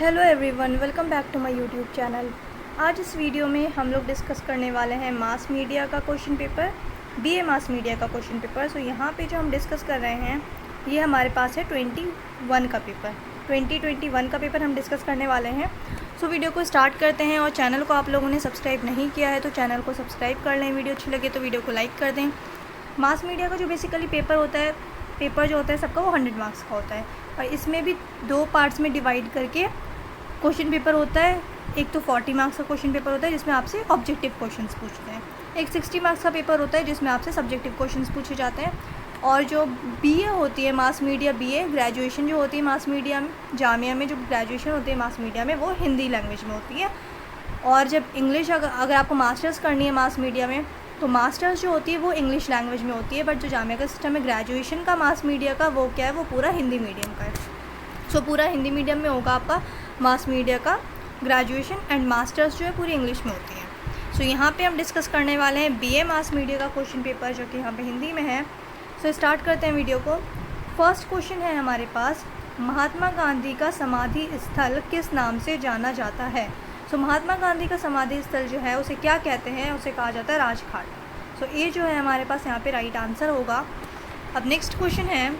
Hello everyone, welcome back to my YouTube channel. आज इस video में हम लोग डिस्कस करने वाले हैं मास मीडिया का question paper, BA mass media का क्वेश्चन पेपर। सो यहाँ पे जो हम डिस्कस कर रहे हैं ये हमारे पास है 21 का पेपर, 2021 का पेपर हम डिस्कस करने वाले हैं। सो वीडियो को स्टार्ट करते हैं। और चैनल को आप लोगों ने सब्सक्राइब नहीं किया है तो चैनल को सब्सक्राइब कर लें। वीडियो अच्छी लगे तो वीडियो को लाइक कर दें। मास मीडिया का जो बेसिकली पेपर होता है, पेपर जो होता है सबका वो 100 मार्क्स का होता है और इसमें भी 2 पार्ट्स में डिवाइड करके क्वेश्चन पेपर होता है। एक तो 40 मार्क्स का क्वेश्चन पेपर होता है जिसमें आपसे ऑब्जेक्टिव क्वेश्चंस पूछते हैं। एक 60 मार्क्स का पेपर होता है जिसमें आपसे सब्जेक्टिव क्वेश्चंस पूछे जाते हैं। और जो बीए होती है मास मीडिया, बीए ग्रेजुएशन जो होती है मास मीडिया में, जामिया में जो ग्रेजुएशन होती है मास मीडिया में, वो हिंदी लैंग्वेज में होती है। और जब इंग्लिश अगर आपको मास्टर्स करनी है मास मीडिया में तो मास्टर्स जो होती है वो इंग्लिश लैंग्वेज में होती है। बट जो जामिया का सिस्टम है ग्रेजुएशन का मास मीडिया का, वो क्या है, वो पूरा हिंदी मीडियम का है। सो पूरा हिंदी मीडियम में होगा आपका मास मीडिया का ग्रेजुएशन, एंड मास्टर्स जो है पूरी इंग्लिश में होती है। सो यहाँ पे हम डिस्कस करने वाले हैं बीए मास मीडिया का क्वेश्चन पेपर जो कि यहाँ पे हिंदी में है। सो स्टार्ट करते हैं वीडियो को। फर्स्ट क्वेश्चन है हमारे पास, महात्मा गांधी का समाधि स्थल किस नाम से जाना जाता है। सो महात्मा गांधी का समाधि स्थल जो है उसे क्या कहते हैं, उसे कहा जाता है राजघाट। सो ये जो है हमारे पास यहाँ पे राइट आंसर होगा। अब नेक्स्ट क्वेश्चन है,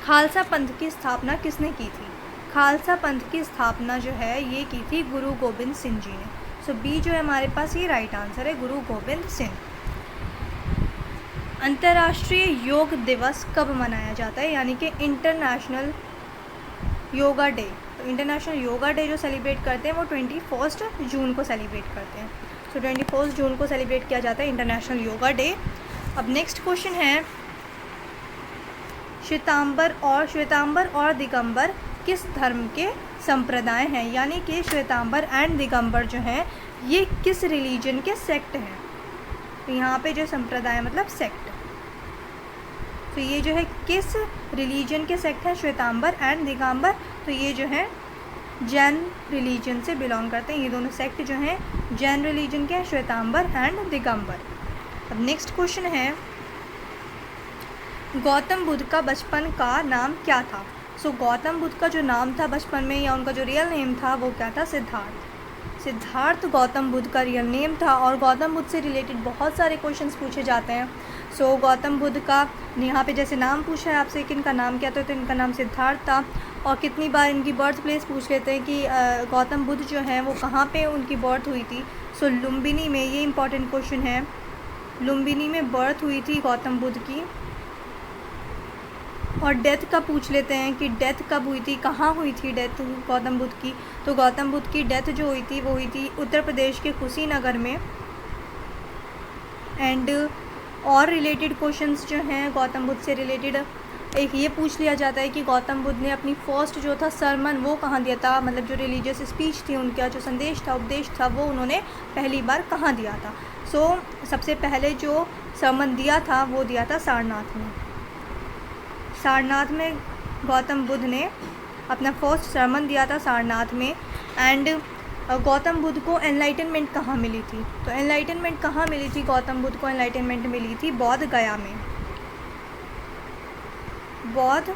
खालसा पंथ की स्थापना किसने की थी। खालसा पंथ की स्थापना जो है ये की थी गुरु गोबिंद सिंह जी ने। सो बी जो है हमारे पास ये राइट आंसर है, गुरु गोबिंद सिंह। अंतर्राष्ट्रीय योग दिवस कब मनाया जाता है, यानी कि इंटरनेशनल योगा डे। तो इंटरनेशनल योगा डे जो सेलिब्रेट करते हैं वो 21 जून को सेलिब्रेट करते हैं। सो 21 जून को सेलिब्रेट किया जाता है इंटरनेशनल योगा डे। अब नेक्स्ट क्वेश्चन है, श्वेतांबर और दिगंबर किस धर्म के संप्रदाय हैं, यानी कि श्वेतांबर एंड दिगंबर जो हैं ये किस रिलीजन के सेक्ट हैं। तो यहाँ पे जो संप्रदाय मतलब सेक्ट, तो ये जो है किस रिलीजन के सेक्ट हैं, श्वेतांबर एंड दिगंबर। तो ये जो है जैन रिलीजन से बिलोंग करते हैं। ये दोनों सेक्ट जो हैं जैन रिलीजन के हैं, श्वेतांबर एंड दिगंबर। अब नेक्स्ट क्वेश्चन है, गौतम बुद्ध का बचपन का नाम क्या था। सो गौतम बुद्ध का जो नाम था बचपन में, या उनका जो रियल नेम था वो क्या था, सिद्धार्थ। सिद्धार्थ गौतम बुद्ध का रियल नेम था। और गौतम बुद्ध से रिलेटेड बहुत सारे क्वेश्चंस पूछे जाते हैं। सो गौतम बुद्ध का यहाँ पे जैसे नाम पूछा है आपसे कि इनका नाम क्या था, तो इनका नाम सिद्धार्थ था। और कितनी बार इनकी बर्थ प्लेस पूछ लेते हैं कि गौतम बुद्ध जो हैं वो कहाँ पे उनकी बर्थ हुई थी। सो लुम्बिनी में, ये इंपॉर्टेंट क्वेश्चन है, लुम्बिनी में बर्थ हुई थी गौतम बुद्ध की। और डेथ का पूछ लेते हैं कि डेथ कब हुई थी, कहाँ हुई थी डेथ गौतम बुद्ध की। तो गौतम बुद्ध की डेथ जो हुई थी वो हुई थी उत्तर प्रदेश के कुशीनगर में। एंड और रिलेटेड क्वेश्चंस जो हैं गौतम बुद्ध से रिलेटेड, एक ये पूछ लिया जाता है कि गौतम बुद्ध ने अपनी फर्स्ट जो था सरमन वो कहाँ दिया था, मतलब जो रिलीजियस स्पीच थी, उनका जो संदेश था, उपदेश था, वो उन्होंने पहली बार कहाँ दिया था। सो सबसे पहले जो सरमन दिया था वो दिया था सारनाथ में। सारनाथ में गौतम बुद्ध ने अपना फर्स्ट सरमन दिया था सारनाथ में। एंड गौतम बुद्ध को एनलाइटनमेंट कहाँ मिली थी, तो एनलाइटनमेंट कहाँ मिली थी, गौतम बुद्ध को एनलाइटनमेंट मिली थी बोध गया में। बोध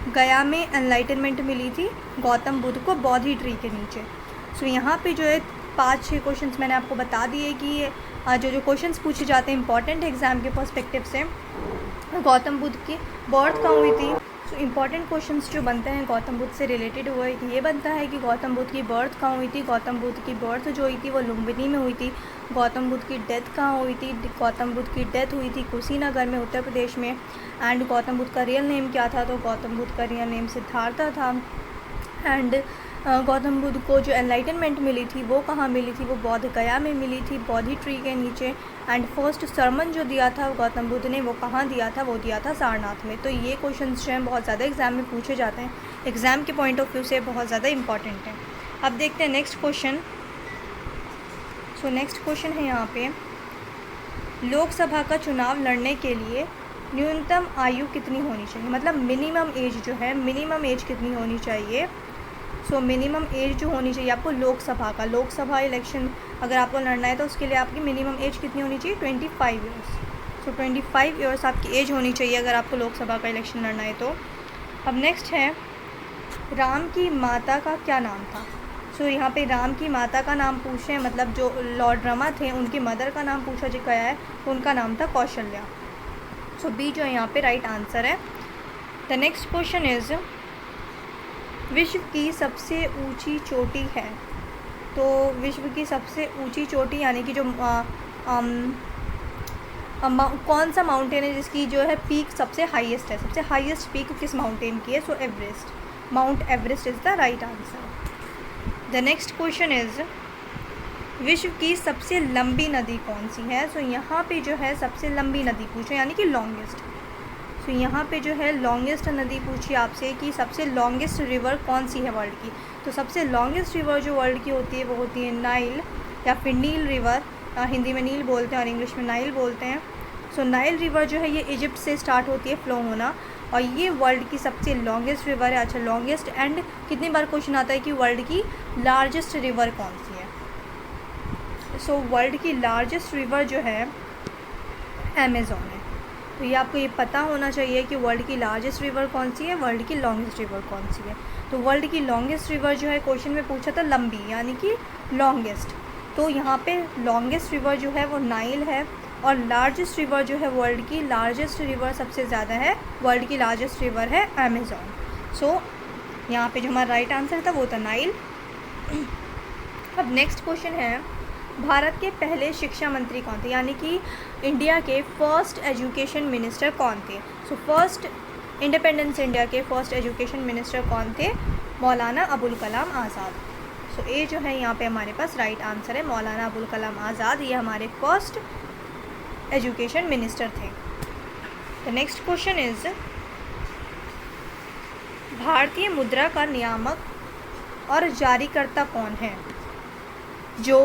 गया में एनलाइटनमेंट मिली थी गौतम बुद्ध को, बोधि ट्री के नीचे। सो यहाँ पे जो है 5-6 क्वेश्चंस मैंने आपको बता दिए कि ये जो क्वेश्चंस पूछे जाते हैं इंपॉर्टेंट एग्जाम के पर्सपेक्टिव से। गौतम बुद्ध की बर्थ कहाँ हुई थी। सो इम्पॉर्टेंट क्वेश्चंस जो बनते हैं गौतम बुद्ध से रिलेटेड हुआ है, ये बनता है कि गौतम बुद्ध की बर्थ कहाँ हुई थी। गौतम बुद्ध की बर्थ जो हुई थी वो लुम्बिनी में हुई थी। गौतम बुद्ध की डेथ कहाँ हुई थी, गौतम बुद्ध की डेथ हुई थी कुशीनगर में, उत्तर प्रदेश में। एंड गौतम बुद्ध का रियल नेम क्या था, तो गौतम बुद्ध का रियल नेम सिद्धार्थ था। एंड गौतम बुद्ध को जो एनलाइटनमेंट मिली थी वो कहाँ मिली थी, वो बोध गया में मिली थी, बोधि ट्री के नीचे। एंड फर्स्ट सरमन जो दिया था गौतम बुद्ध ने वो कहाँ दिया था, वो दिया था सारनाथ में। तो ये क्वेश्चंस जो हैं बहुत ज़्यादा एग्जाम में पूछे जाते हैं, एग्ज़ाम के पॉइंट ऑफ व्यू से बहुत ज़्यादा इंपॉर्टेंट है। अब देखते हैं next question. So next question है यहाँ पे, लोकसभा का चुनाव लड़ने के लिए न्यूनतम आयु कितनी होनी चाहिए, मतलब मिनिमम एज जो है, मिनिमम एज कितनी होनी चाहिए। सो मिनिमम एज जो होनी चाहिए आपको लोकसभा इलेक्शन अगर आपको लड़ना है तो उसके लिए आपकी मिनिमम एज कितनी होनी चाहिए, 25 ईयर्स। सो 25 ईयर्स आपकी एज होनी चाहिए अगर आपको लोकसभा का इलेक्शन लड़ना है तो। अब नेक्स्ट है, राम की माता का क्या नाम था? सो यहाँ पे राम की माता का नाम पूछे, मतलब जो लॉर्ड रमा थे उनकी मदर का नाम पूछा जो गया है, तो उनका नाम था कौशल्या। सो बी जो है यहाँ पे राइट आंसर है। द नेक्स्ट क्वेश्चन इज़ विश्व की सबसे ऊंची चोटी है। तो विश्व की सबसे ऊंची चोटी यानी कि जो कौन सा माउंटेन है जिसकी जो है पीक सबसे हाईएस्ट है, सबसे हाईएस्ट पीक किस माउंटेन की है? So Everest, Mount Everest is the right answer. The next question is विश्व की सबसे लंबी नदी कौन सी है? सो यहाँ पे जो है सबसे लंबी नदी पूछे यानी कि लॉन्गेस्ट। सो यहाँ पे जो है लॉन्गेस्ट नदी पूछी आपसे कि सबसे लॉन्गेस्ट रिवर कौन सी है वर्ल्ड की। तो सबसे लॉन्गेस्ट रिवर जो वर्ल्ड की होती है वो होती है नाइल या फिर नील रिवर, हिंदी में नील बोलते हैं और इंग्लिश में नाइल बोलते हैं। सो नाइल रिवर जो है ये इजिप्ट से स्टार्ट होती है फ्लो होना, और ये वर्ल्ड की सबसे लॉन्गेस्ट रिवर है। अच्छा, लॉन्गेस्ट एंड कितनी बार क्वेश्चन आता है कि वर्ल्ड की लार्जेस्ट रिवर कौन सी है? सो वर्ल्ड की लार्जेस्ट रिवर जो है अमेज़ॉन है। तो ये आपको ये पता होना चाहिए कि वर्ल्ड की लार्जेस्ट रिवर कौन सी है, वर्ल्ड की लॉन्गेस्ट रिवर कौन सी है। तो वर्ल्ड की लॉन्गेस्ट रिवर जो है क्वेश्चन में पूछा था लंबी यानी कि लॉन्गेस्ट, तो यहाँ पे लॉन्गेस्ट रिवर जो है वो नाइल है, और लार्जेस्ट रिवर जो है वर्ल्ड की लार्जेस्ट रिवर सबसे ज़्यादा है, वर्ल्ड की लार्जेस्ट रिवर है अमेज़ॉन। सो यहाँ पे जो हमारा राइट आंसर था वो था नाइल। अब नेक्स्ट क्वेश्चन है भारत के पहले शिक्षा मंत्री कौन थे, यानी कि इंडिया के फर्स्ट एजुकेशन मिनिस्टर कौन थे? सो फर्स्ट इंडिपेंडेंस इंडिया के फर्स्ट एजुकेशन मिनिस्टर कौन थे? मौलाना अबुल कलाम आज़ाद। सो ए जो है यहाँ पे हमारे पास राइट आंसर है, मौलाना अबुल कलाम आज़ाद, ये हमारे फर्स्ट एजुकेशन मिनिस्टर थे। द नेक्स्ट क्वेश्चन इज़ भारतीय मुद्रा का नियामक और जारीकर्ता कौन है? जो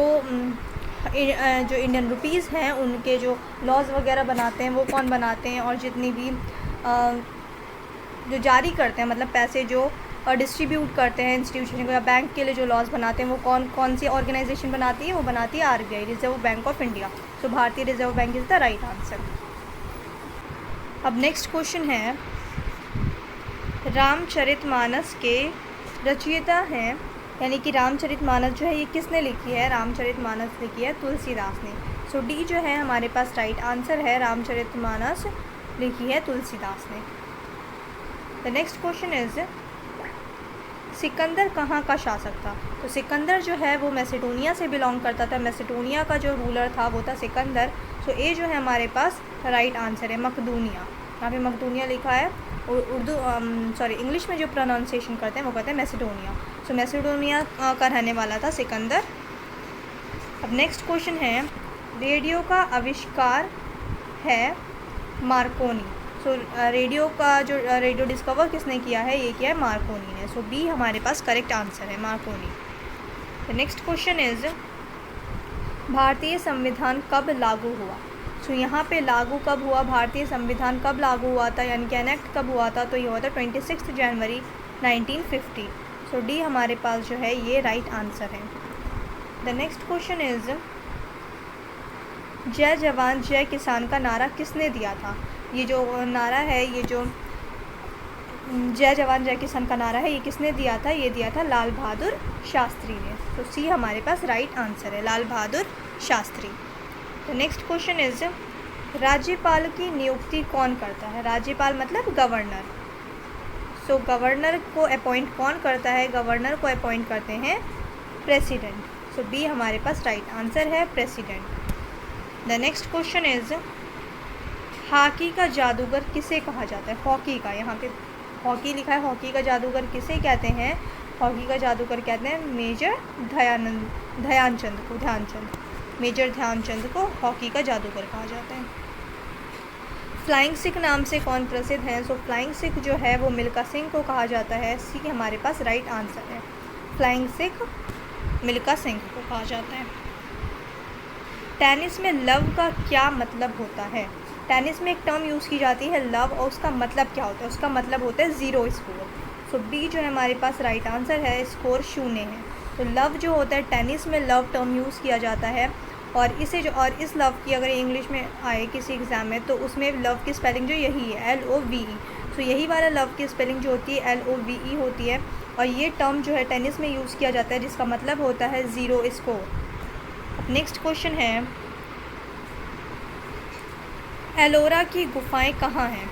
इंडियन रुपीज़ हैं उनके जो लॉज वगैरह बनाते हैं वो कौन बनाते हैं, और जितनी भी जो जारी करते हैं मतलब पैसे जो डिस्ट्रीब्यूट करते हैं इंस्टीट्यूशन को या बैंक के लिए जो लॉज बनाते हैं वो कौन सी ऑर्गेनाइजेशन बनाती है? वो बनाती है RBI, Reserve Bank of India. So Bharatiya Reserve Bank is the right answer. अब नेक्स्ट क्वेश्चन है रामचरितमानस के रचयिता हैं, यानी कि रामचरितमानस जो है ये किसने लिखी है? रामचरितमानस लिखी है तुलसीदास ने। सो डी जो है हमारे पास राइट आंसर है, रामचरितमानस लिखी है तुलसीदास ने। The next question is Sikandar कहाँ का शासक था? तो सिकंदर जो है वो मैसेडोनिया से बिलोंग करता था, मैसेडोनिया का जो रूलर था वो था सिकंदर। सो ए जो है हमारे पास राइट आंसर है, मकदूनिया। यहाँ पे मकदूनिया लिखा है, इंग्लिश में जो प्रोनाउंसिएशन करते हैं वो कहते हैं मैसेडोनिया। सो मैसेडोनिया का रहने वाला था सिकंदर। अब नेक्स्ट क्वेश्चन है रेडियो का आविष्कार है मार्कोनी। सो रेडियो का जो रेडियो डिस्कवर किसने किया है? ये किया है मार्कोनी ने। सो बी हमारे पास करेक्ट आंसर है, Markovnikov. The next question is भारतीय संविधान कब लागू हुआ? सो यहाँ पे लागू कब हुआ, भारतीय संविधान कब लागू हुआ था यानी कि एनेक्ट कब हुआ था? तो ये हुआ था 26 जनवरी 1950। सो डी हमारे पास जो है ये राइट आंसर है। द नेक्स्ट क्वेश्चन इज़ जय जवान जय किसान का नारा किसने दिया था? ये जो नारा है, ये जो जय जवान जय किसान का नारा है ये किसने दिया था? ये दिया था लाल बहादुर शास्त्री ने। तो सी हमारे पास राइट आंसर है, Lal Bahadur Shastri. The next question is राज्यपाल की नियुक्ति कौन करता है? राज्यपाल मतलब गवर्नर। सो गवर्नर को अपॉइंट कौन करता है? गवर्नर को अपॉइंट करते हैं प्रेसिडेंट। सो बी हमारे पास राइट आंसर है, president. The next question is hockey का जादूगर किसे कहा जाता है? हॉकी का, यहाँ पे हॉकी लिखा है, हॉकी का जादूगर किसे कहते हैं? हॉकी का जादूगर कहते हैं मेजर ध्यानचंद को, मेजर ध्यानचंद को हॉकी का जादूगर कहा जाता है। फ्लाइंग सिख नाम से कौन प्रसिद्ध है? सो फ्लाइंग सिख जो है वो मिल्खा सिंह को कहा जाता है। सी हमारे पास राइट आंसर है, फ्लाइंग सिख मिल्खा सिंह को कहा जाता है। टेनिस में लव का क्या मतलब होता है? टेनिस में एक टर्म यूज़ की जाती है लव, और उसका मतलब क्या होता है? उसका मतलब होता है ज़ीरो स्कोर। सो बी जो है हमारे पास राइट आंसर है, स्कोर 0 है। तो लव जो होता है टेनिस में लव टर्म यूज़ किया जाता है, और इस लव की अगर इंग्लिश में आए किसी एग्ज़ाम में तो उसमें लव की स्पेलिंग जो यही है LOVE। सो यही वाला लव की स्पेलिंग जो होती है LOVE होती है, और ये टर्म जो है टेनिस में यूज़ किया जाता है, जिसका मतलब होता है 0 स्कोर। अब नेक्स्ट क्वेश्चन है, एलोरा की गुफाएं कहाँ हैं?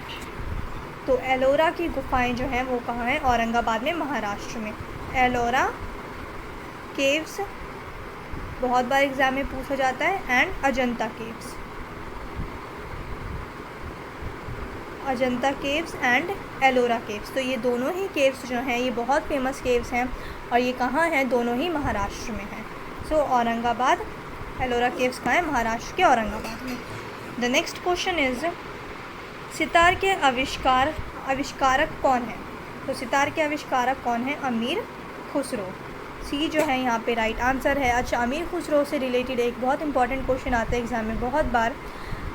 तो एलोरा की गुफाएं जो हैं वो कहाँ हैं? औरंगाबाद में, महाराष्ट्र में। एलोरा केव्स बहुत बार एग्ज़ाम में पूछा जाता है, and Ajanta caves, Ajanta caves and Ellora caves. तो ये दोनों ही केव्स जो हैं ये बहुत फेमस केव्स हैं, और ये कहाँ हैं? दोनों ही महाराष्ट्र में हैं। सो औरंगाबाद, एलोरा केव्स कहाँ है? महाराष्ट्र के औरंगाबाद में। The next question is, sitar के आविष्कारक कौन है? तो सितार के आविष्कारक कौन है? अमीर खुसरो। सी जो है यहाँ पे राइट आंसर है। अच्छा, अमीर खुसरो से रिलेटेड एक बहुत इंपॉर्टेंट क्वेश्चन आता है एग्ज़ाम में बहुत बार।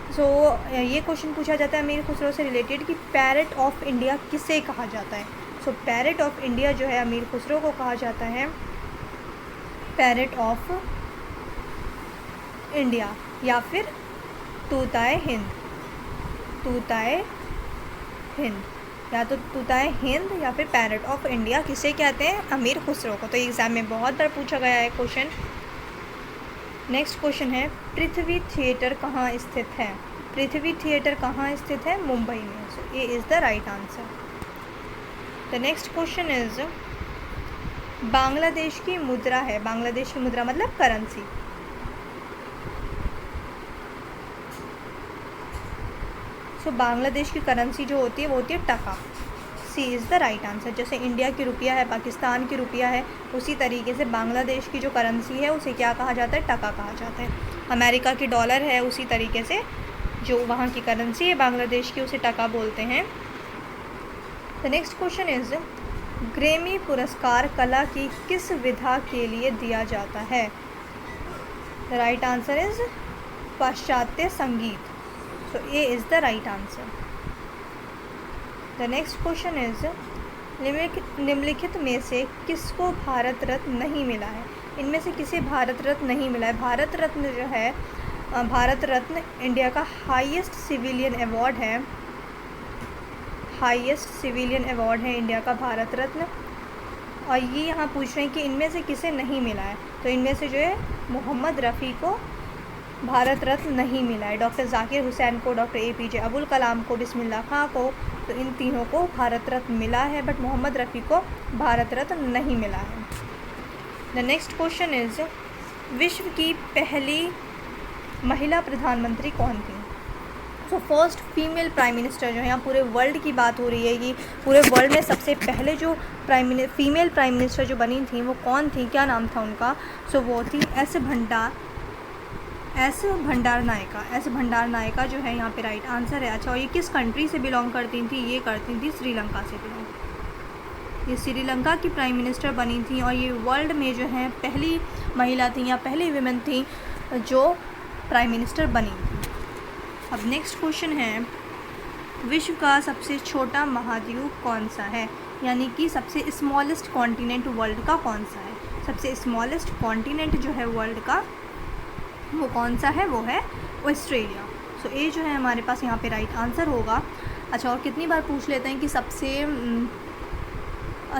ये क्वेश्चन पूछा जाता है अमीर खुसरो से रिलेटेड कि पैरेट ऑफ इंडिया किसे कहा जाता है? पैरेट ऑफ इंडिया जो है अमीर खुसरो को कहा जाता है पैरेट ऑफ इंडिया, या फिर तूताए हिंद। तूताए हिंद, या तो तूताए हिंद या फिर पैरेट ऑफ इंडिया किसे कहते हैं? अमीर खुसरो को। तो एग्ज़ाम में बहुत बार पूछा गया है क्वेश्चन। नेक्स्ट क्वेश्चन है, पृथ्वी थिएटर कहाँ स्थित है? पृथ्वी थिएटर कहाँ स्थित है? मुंबई में। So A is the right answer. The next question is, Bangladesh की मुद्रा है, बांग्लादेश की मुद्रा मतलब करेंसी। बांग्लादेश की करेंसी जो होती है वो होती है टका। सी इज़ द राइट आंसर। जैसे इंडिया की रुपया है, पाकिस्तान की रुपया है, उसी तरीके से बांग्लादेश की जो करेंसी है उसे क्या कहा जाता है? टका कहा जाता है। अमेरिका की डॉलर है, उसी तरीके से जो वहाँ की करेंसी है बांग्लादेश की, उसे टका बोलते हैं। The next question is, Grammy पुरस्कार कला की किस विधा के लिए दिया जाता है? द राइट आंसर इज़ पाश्चात्य संगीत। So A is the right answer. The next question is, निम्नलिखित में से किसको भारत रत्न नहीं मिला है? इनमें से किसे भारत रत्न नहीं मिला है? भारत रत्न जो है, भारत रत्न इंडिया का हाईएस्ट सिविलियन अवार्ड है, हाईएस्ट सिविलियन अवार्ड है इंडिया का भारत रत्न। और ये यहाँ पूछ रहे हैं कि इनमें से किसे नहीं मिला है? तो इनमें से जो है मोहम्मद रफ़ी को भारत रत्न नहीं मिला है, डॉक्टर जाकिर हुसैन को, डॉक्टर APJ अबुल कलाम को, बिस्मिल्लाह खां को, तो इन तीनों को भारत रत्न मिला है, बट मोहम्मद रफ़ी को भारत रत्न नहीं मिला है। द नेक्स्ट क्वेश्चन इज़, विश्व की पहली महिला प्रधानमंत्री कौन थी? फर्स्ट फीमेल प्राइम मिनिस्टर जो है, यहाँ पूरे वर्ल्ड की बात हो रही है कि पूरे वर्ल्ड में सबसे पहले जो फीमेल प्राइम मिनिस्टर जो बनी थी वो कौन थी, क्या नाम था उनका? वो थी एस भंडार नायका जो है यहाँ पे राइट आंसर है। अच्छा, और ये किस कंट्री से बिलोंग करती थी? ये करती थी श्रीलंका से बिलोंग। ये श्रीलंका की प्राइम मिनिस्टर बनी थी, और ये वर्ल्ड में जो है पहली महिला थी या पहली विमेन थी जो प्राइम मिनिस्टर बनी थी। अब नेक्स्ट क्वेश्चन है, विश्व का सबसे छोटा महाद्वीप कौन सा है? यानी कि सबसे स्मॉलेस्ट कॉन्टिनेंट वर्ल्ड का कौन सा है? सबसे स्मॉलेस्ट कॉन्टिनेंट जो है वर्ल्ड का वो कौन सा है? वो है ऑस्ट्रेलिया। सो ए जो है हमारे पास यहाँ पे राइट आंसर होगा। अच्छा, और कितनी बार पूछ लेते हैं कि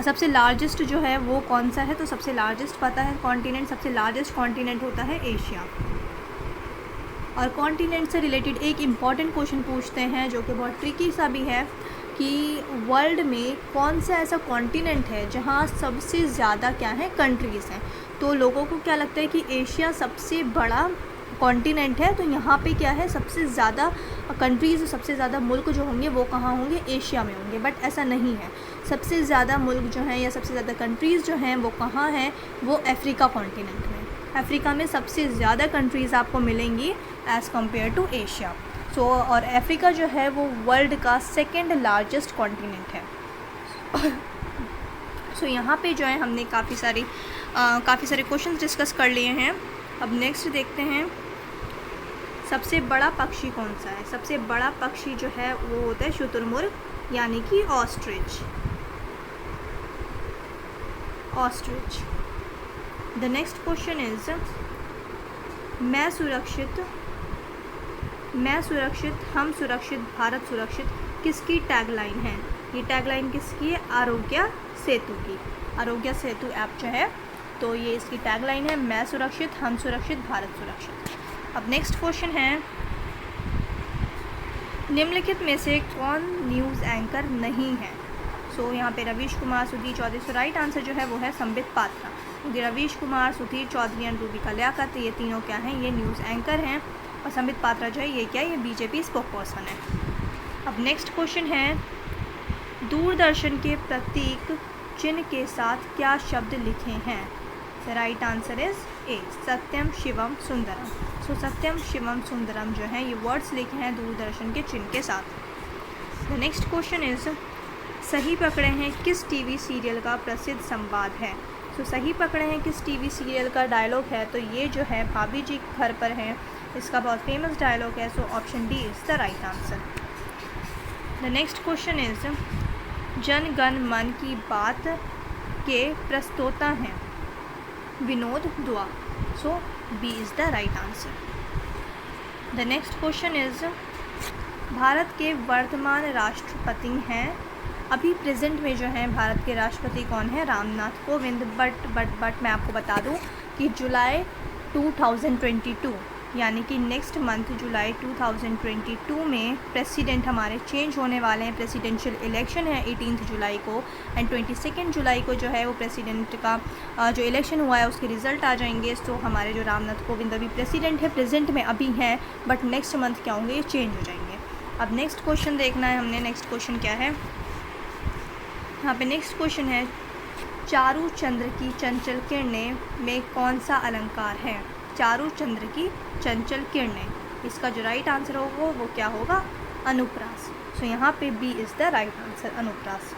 सबसे लार्जेस्ट जो है वो कौन सा है? तो सबसे लार्जेस्ट पता है कॉन्टिनेंट, सबसे लार्जेस्ट कॉन्टिनेंट होता है एशिया। और कॉन्टिनेंट से रिलेटेड एक इम्पॉर्टेंट क्वेश्चन पूछते हैं जो कि बहुत ट्रिकी सा भी है कि वर्ल्ड में कौन सा ऐसा कॉन्टिनेंट है जहाँ सबसे ज़्यादा क्या है? कंट्रीज़ हैं। तो लोगों को क्या लगता है कि एशिया सबसे बड़ा कॉन्टिनेंट है, तो यहाँ पे क्या है? सबसे ज़्यादा कंट्रीज़, सबसे ज़्यादा मुल्क जो होंगे वो कहाँ होंगे? एशिया में होंगे। बट ऐसा नहीं है। सबसे ज़्यादा मुल्क जो हैं या सबसे ज़्यादा कंट्रीज़ जो हैं वो कहाँ हैं? वो अफ्रीका कॉन्टिनेंट में। अफ्रीका में सबसे ज़्यादा कंट्रीज़ आपको मिलेंगी एज़ कम्पेयर टू एशिया। और अफ्रीका जो है वो वर्ल्ड का सेकेंड लार्जेस्ट कॉन्टिनेंट है। यहाँ पे जो है हमने काफ़ी सारे क्वेश्चंस डिस्कस कर लिए हैं। अब नेक्स्ट देखते हैं, सबसे बड़ा पक्षी कौन सा है? सबसे बड़ा पक्षी जो है वो होता है शुतुरमुर्ग, यानी कि ostrich. The next question is, मैं सुरक्षित, हम सुरक्षित, भारत सुरक्षित किसकी टैगलाइन है? ये टैगलाइन किसकी है? आरोग्य सेतु की। आरोग्य सेतु ऐप जो है तो ये इसकी टैगलाइन है, मैं सुरक्षित, हम सुरक्षित, भारत सुरक्षित। अब नेक्स्ट क्वेश्चन है, निम्नलिखित में से कौन न्यूज़ एंकर नहीं है? सो यहाँ पे रवीश कुमार, सुधीर चौधरी। सो राइट आंसर जो है वो है संबित पात्रा, क्योंकि रवीश कुमार, सुधीर चौधरी एंड रूबिका लियाकत ये तीनों क्या हैं? ये न्यूज़ एंकर हैं। और संबित पात्रा जो है ये क्या है? ये बीजेपी स्पोकपर्सन है। अब नेक्स्ट क्वेश्चन है, दूरदर्शन के प्रतीक चिन्ह के साथ क्या शब्द लिखे हैं? The right answer is A, Satyam Shivam Sundaram. So Satyam Shivam Sundaram जो है ये वर्ड्स लिखे हैं दूरदर्शन के चिन्ह के साथ। द नेक्स्ट क्वेश्चन इज, सही पकड़े हैं किस टीवी सीरियल का प्रसिद्ध संवाद है? सो सही पकड़े हैं किस टीवी सीरियल का डायलॉग है? तो ये जो है भाभी जी घर पर है, इसका बहुत फेमस डायलॉग है। So option D is the right answer. The next question is, Jana Gana मन की बात के प्रस्तोता हैं Vinod Dua. So B is the right answer. The next question is, Bharat के वर्तमान राष्ट्रपति हैं, अभी प्रेजेंट में जो हैं भारत के राष्ट्रपति कौन है? रामनाथ कोविंद। बट मैं आपको बता दूं कि जुलाई 2022 यानी कि नेक्स्ट मंथ जुलाई 2022 में प्रेसिडेंट हमारे चेंज होने वाले हैं। प्रेसिडेंशियल इलेक्शन है 18 जुलाई को एंड 22 जुलाई को जो है वो प्रेसिडेंट का जो इलेक्शन हुआ है उसके रिज़ल्ट आ जाएंगे। तो हमारे जो रामनाथ कोविंद अभी प्रेसिडेंट है, प्रेजेंट में अभी हैं, बट नेक्स्ट मंथ क्या होंगे? ये चेंज हो जाएंगे। अब नेक्स्ट क्वेश्चन देखना है हमने। नेक्स्ट क्वेश्चन क्या है यहाँ पे? नेक्स्ट क्वेश्चन है, चारू चंद्र की चंचल किरणें में कौन सा अलंकार है? चारू चंद्र की चंचल किरणें, इसका जो राइट आंसर होगा वो क्या होगा? अनुप्रास। सो यहाँ पे B is the right answer, अनुप्रास।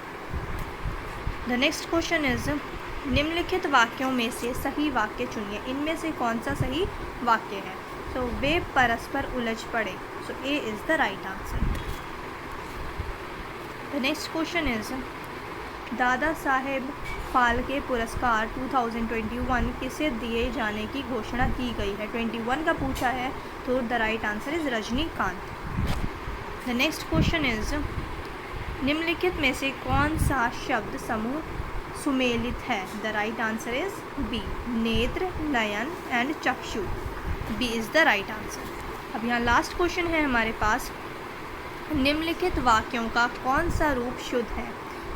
द नेक्स्ट क्वेश्चन इज, निम्नलिखित वाक्यों में से सही वाक्य चुनिए। इनमें से कौन सा सही वाक्य है? सो वे परस्पर उलझ पड़े। So A is the right answer. The next question is, Dada Saheb Phalke पुरस्कार 2021 किसे दिए जाने की घोषणा की गई है? 21 का पूछा है, तो the right answer is Rajinikanth. The next question is, निम्नलिखित में से कौन सा शब्द समूह सुमेलित है? The right answer is B, नेत्र, नयन एंड चक्षु। B is the right answer. अब यहाँ लास्ट क्वेश्चन है हमारे पास, निम्नलिखित वाक्यों का कौन सा रूप शुद्ध है?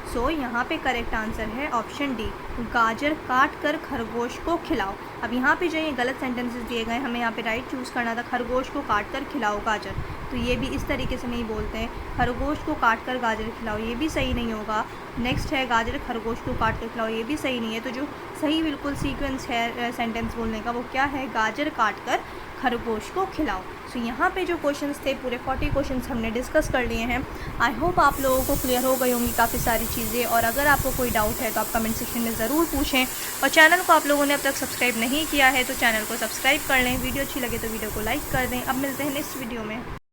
सो यहाँ पे करेक्ट आंसर है ऑप्शन डी, गाजर काट कर खरगोश को खिलाओ। अब यहाँ पे जो ये गलत सेंटेंसेस दिए गए, हमें यहाँ पे राइट चूज़ करना था, खरगोश को काट कर खिलाओ गाजर, तो ये भी इस तरीके से नहीं बोलते हैं। खरगोश को काट कर गाजर खिलाओ, ये भी सही नहीं होगा। नेक्स्ट है गाजर खरगोश को काट कर खिलाओ, ये भी सही नहीं है। तो जो सही बिल्कुल सीक्वेंस है सेंटेंस बोलने का वो क्या है? गाजर काट कर खरगोश को खिलाओ। सो यहाँ पे जो क्वेश्चंस थे पूरे 40 क्वेश्चंस हमने डिस्कस कर लिए हैं। आई होप आप लोगों को क्लियर हो गई होंगी काफ़ी सारी चीज़ें, और अगर आपको कोई डाउट है तो आप कमेंट सेक्शन में ज़रूर पूछें। और चैनल को आप लोगों ने अब तक सब्सक्राइब नहीं किया है तो चैनल को सब्सक्राइब कर लें। वीडियो अच्छी लगे तो वीडियो को लाइक कर दें। अब मिलते हैं नेक्स्ट वीडियो में।